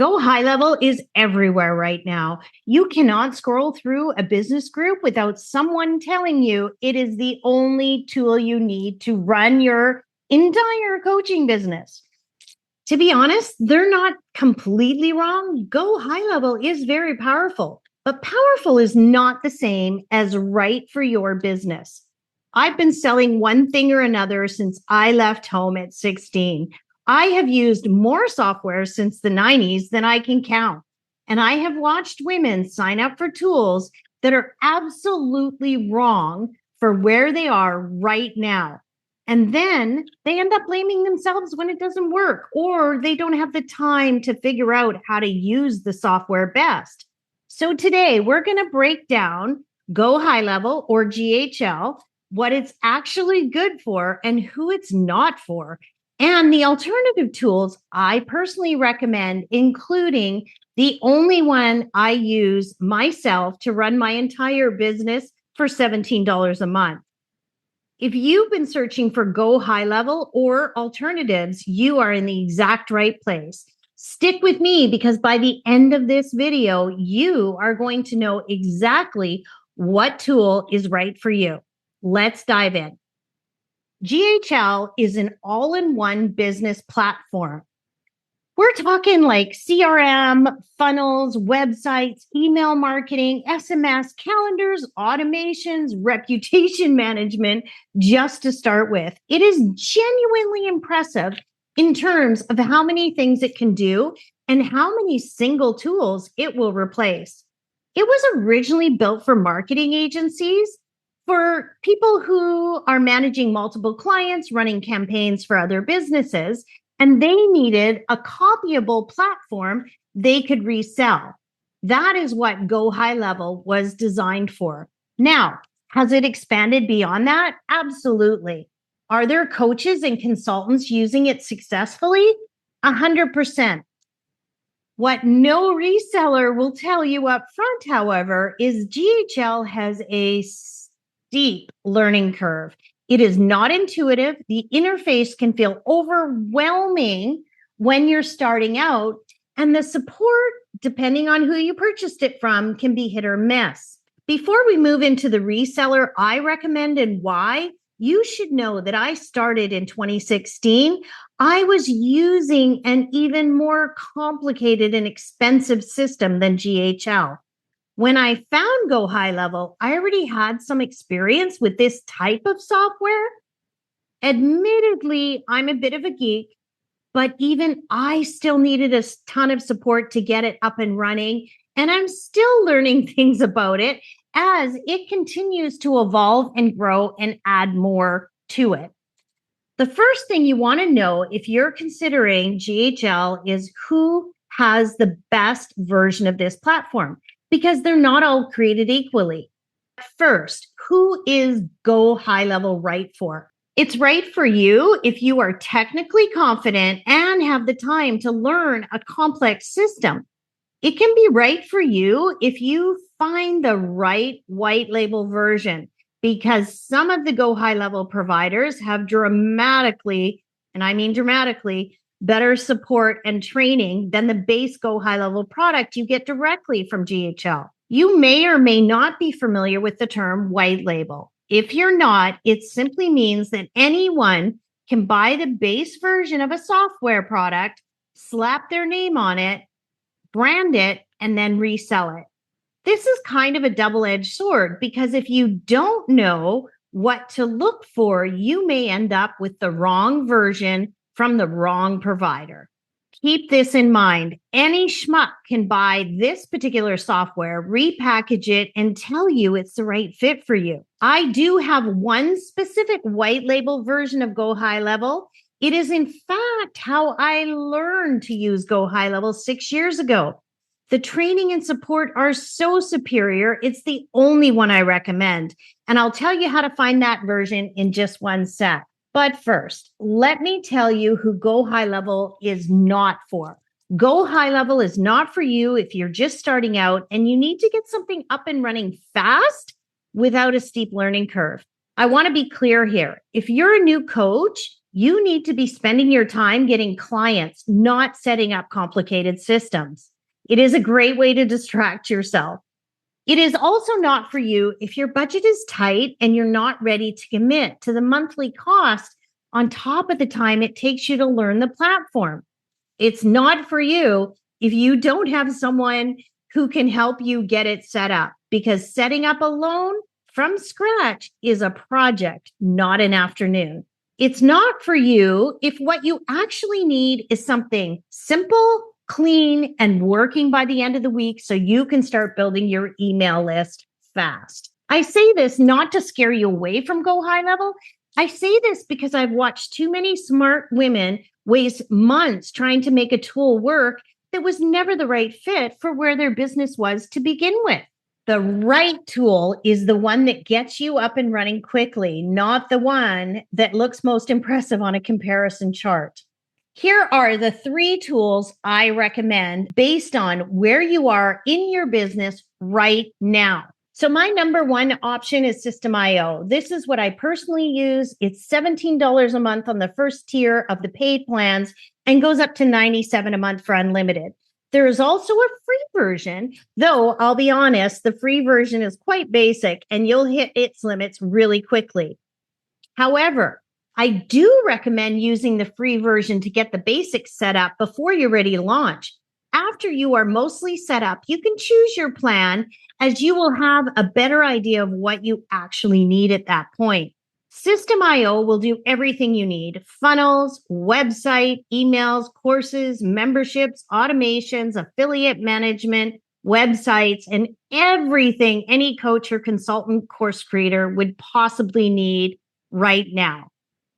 Go High Level is everywhere right now. You cannot scroll through a business group without someone telling you it is the only tool you need to run your entire coaching business. To be honest, they're not completely wrong. Go High Level is very powerful, but powerful is not the same as right for your business. I've been selling one thing or another since I left home at 16. I have used more software since the 90s than I can count. And I have watched women sign up for tools that are absolutely wrong for where they are right now. And then they end up blaming themselves when it doesn't work, or they don't have the time to figure out how to use the software best. So today we're going to break down Go High Level, or GHL, what it's actually good for and who it's not for, and the alternative tools I personally recommend, including the only one I use myself to run my entire business for $17 a month. If you've been searching for Go High Level or alternatives, you are in the exact right place. Stick with me because by the end of this video, you are going to know exactly what tool is right for you. Let's dive in. GHL is an all-in-one business platform. We're talking like CRM, funnels, websites, email marketing, SMS, calendars, automations, reputation management, just to start with. It is genuinely impressive in terms of how many things it can do and how many single tools it will replace. It was originally built for marketing agencies, for people who are managing multiple clients, running campaigns for other businesses, and they needed a copyable platform they could resell. That is what Go High Level was designed for. Now, has it expanded beyond that? Absolutely. Are there coaches and consultants using it successfully? 100%. What no reseller will tell you up front, however, is GHL has a steep learning curve. It is not intuitive. The interface can feel overwhelming when you're starting out, and the support, depending on who you purchased it from, can be hit or miss. Before we move into the reseller I recommend and why, you should know that I started in 2016. I was using an even more complicated and expensive system than GHL. When I found Go High Level, I already had some experience with this type of software. Admittedly, I'm a bit of a geek, but even I still needed a ton of support to get it up and running. And I'm still learning things about it as it continues to evolve and grow and add more to it. The first thing you want to know if you're considering GHL is who has the best version of this platform, because they're not all created equally. First, who is Go High Level right for? It's right for you if you are technically confident and have the time to learn a complex system. It can be right for you if you find the right white label version, because some of the Go High Level providers have dramatically, and I mean dramatically, better support and training than the base Go High Level product you get directly from GHL. You may or may not be familiar with the term white label. If you're not, it simply means that anyone can buy the base version of a software product, slap their name on it, brand it, and then resell it. This is kind of a double-edged sword, because if you don't know what to look for, you may end up with the wrong version from the wrong provider. Keep this in mind. Any schmuck can buy this particular software, repackage it, and tell you it's the right fit for you. I do have one specific white label version of Go High Level. It is, in fact, how I learned to use Go High Level 6 years ago. The training and support are so superior, it's the only one I recommend. And I'll tell you how to find that version in just one sec. But first, let me tell you who Go High Level is not for. Go High Level is not for you if you're just starting out and you need to get something up and running fast without a steep learning curve. I want to be clear here. If you're a new coach, You need to be spending your time getting clients, not setting up complicated systems. It is a great way to distract yourself. It is also not for you if your budget is tight and you're not ready to commit to the monthly cost on top of the time it takes you to learn the platform. It's not for you if you don't have someone who can help you get it set up, because setting up alone from scratch is a project, not an afternoon. It's not for you if what you actually need is something simple, clean, and working by the end of the week so you can start building your email list fast. I say this not to scare you away from Go High Level. I say this because I've watched too many smart women waste months trying to make a tool work that was never the right fit for where their business was to begin with. The right tool is the one that gets you up and running quickly, not the one that looks most impressive on a comparison chart. Here are the 3 tools I recommend based on where you are in your business right now. So my number 1 option is System.io. This is what I personally use. It's $17 a month on the first tier of the paid plans and goes up to $97 a month for unlimited. There is also a free version, though I'll be honest, the free version is quite basic and you'll hit its limits really quickly. However, I do recommend using the free version to get the basics set up before you're ready to launch. After you are mostly set up, you can choose your plan as you will have a better idea of what you actually need at that point. System.io will do everything you need: funnels, website, emails, courses, memberships, automations, affiliate management, websites, and everything any coach or consultant course creator would possibly need right now.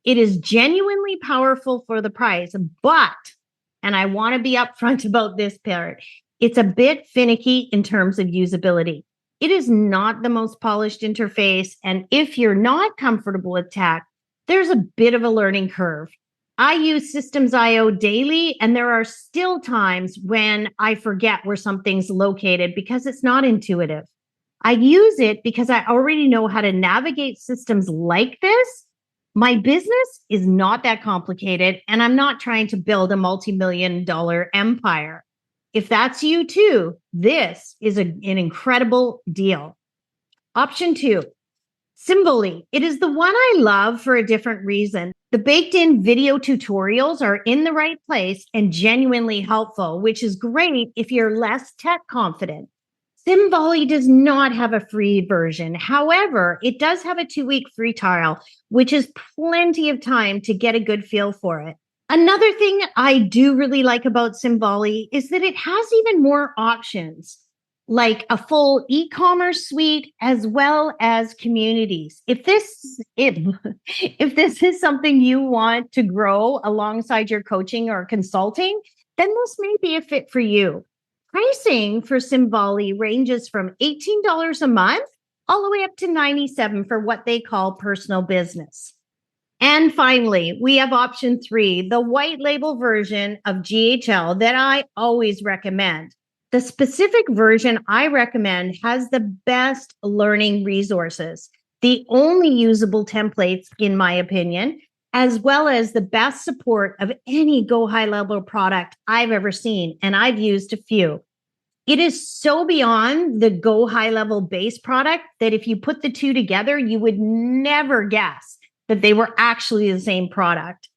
It is genuinely powerful for the price, but, and I want to be upfront about this part, it's a bit finicky in terms of usability. It is not the most polished interface, and if you're not comfortable with tech, there's a bit of a learning curve. I use Systems.io daily, and there are still times when I forget where something's located because it's not intuitive. I use it because I already know how to navigate systems like this. My business is not that complicated, and I'm not trying to build a multi-million-dollar empire. If that's you too, this is an incredible deal. Option 2, Simvoly. It is the one I love for a different reason. The baked-in video tutorials are in the right place and genuinely helpful, which is great if you're less tech confident. Simvoly does not have a free version. However, it does have a 2-week free trial, which is plenty of time to get a good feel for it. Another thing I do really like about Simvoly is that it has even more options, like a full e-commerce suite as well as communities. If this is something you want to grow alongside your coaching or consulting, then this may be a fit for you. Pricing for Simvoly ranges from $18 a month all the way up to $97 for what they call personal business. And finally, we have option 3, the white label version of GHL that I always recommend. The specific version I recommend has the best learning resources, the only usable templates, in my opinion, as well as the best support of any Go High Level product I've ever seen, and I've used a few. It is so beyond the Go High Level base product that if you put the two together, you would never guess that they were actually the same product.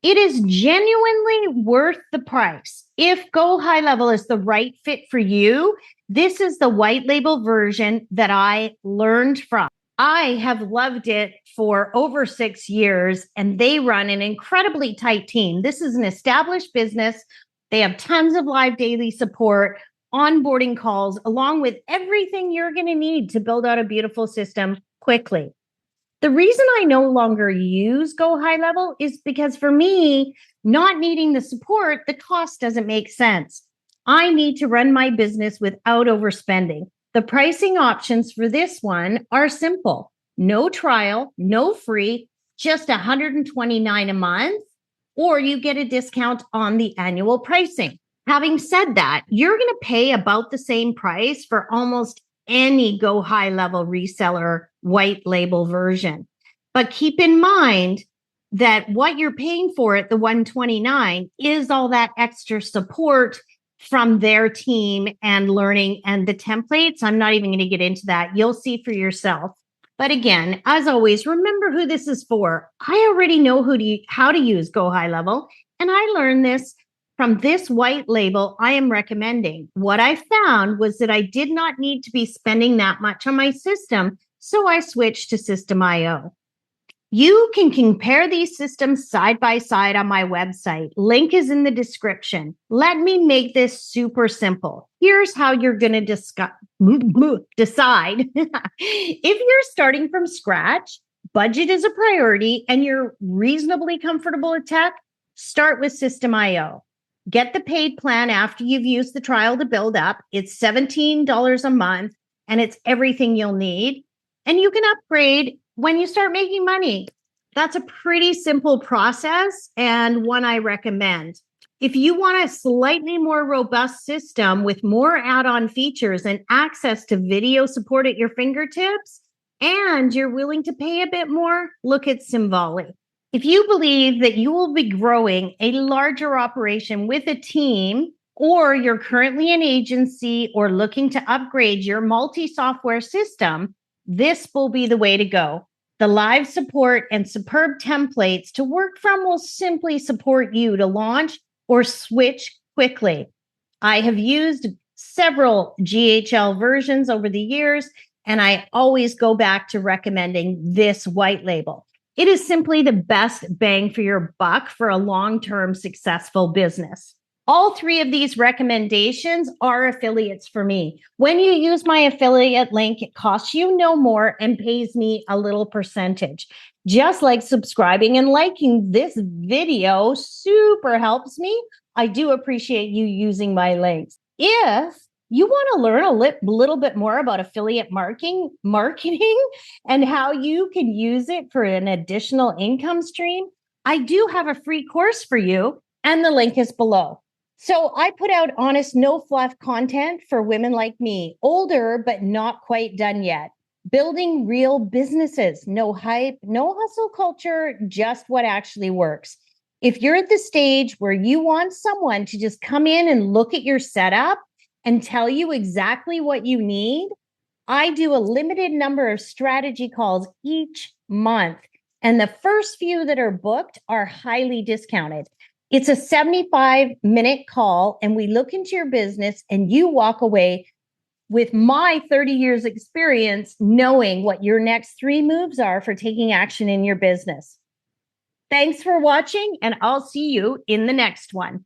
It is genuinely worth the price. If Go High Level is the right fit for you, this is the white label version that I learned from. I have loved it for over 6 years, and they run an incredibly tight team. This is an established business. They have tons of live daily support, onboarding calls, along with everything you're going to need to build out a beautiful system quickly. The reason I no longer use Go High Level is because for me, not needing the support, the cost doesn't make sense. I need to run my business without overspending. The pricing options for this one are simple. No trial, no free, just $129 a month, or you get a discount on the annual pricing. Having said that, you're going to pay about the same price for almost any Go High Level reseller white label version. But keep in mind, that what you're paying for at the 129 is all that extra support from their team and learning and the templates. I'm not even going to get into that. You'll see for yourself. But again, as always, remember who this is for. I already know how to use Go High Level, and I learned this from this white label I am recommending. What I found was that I did not need to be spending that much on my system, so I switched to System.io. You can compare these systems side by side on my website. Link is in the description. Let me make this super simple. Here's how you're going to decide. If you're starting from scratch, budget is a priority, and you're reasonably comfortable with tech, start with System.io. Get the paid plan after you've used the trial to build up. It's $17 a month, and it's everything you'll need. And you can upgrade when you start making money. That's a pretty simple process and one I recommend. If you want a slightly more robust system with more add-on features and access to video support at your fingertips, and you're willing to pay a bit more, look at Simvoly. If you believe that you will be growing a larger operation with a team, or you're currently an agency or looking to upgrade your multi-software system, this will be the way to go. The live support and superb templates to work from will simply support you to launch or switch quickly. I have used several GHL versions over the years, and I always go back to recommending this white label. It is simply the best bang for your buck for a long-term successful business. All three of these recommendations are affiliates for me. When you use my affiliate link, it costs you no more and pays me a little percentage. Just like subscribing and liking this video super helps me. I do appreciate you using my links. If you want to learn a little bit more about affiliate marketing and how you can use it for an additional income stream, I do have a free course for you, and the link is below. So I put out honest, no fluff content for women like me, older, but not quite done yet. Building real businesses, no hype, no hustle culture, just what actually works. If you're at the stage where you want someone to just come in and look at your setup and tell you exactly what you need, I do a limited number of strategy calls each month. And the first few that are booked are highly discounted. It's a 75-minute call, and we look into your business, and you walk away with my 30 years experience knowing what your next 3 moves are for taking action in your business. Thanks for watching, and I'll see you in the next one.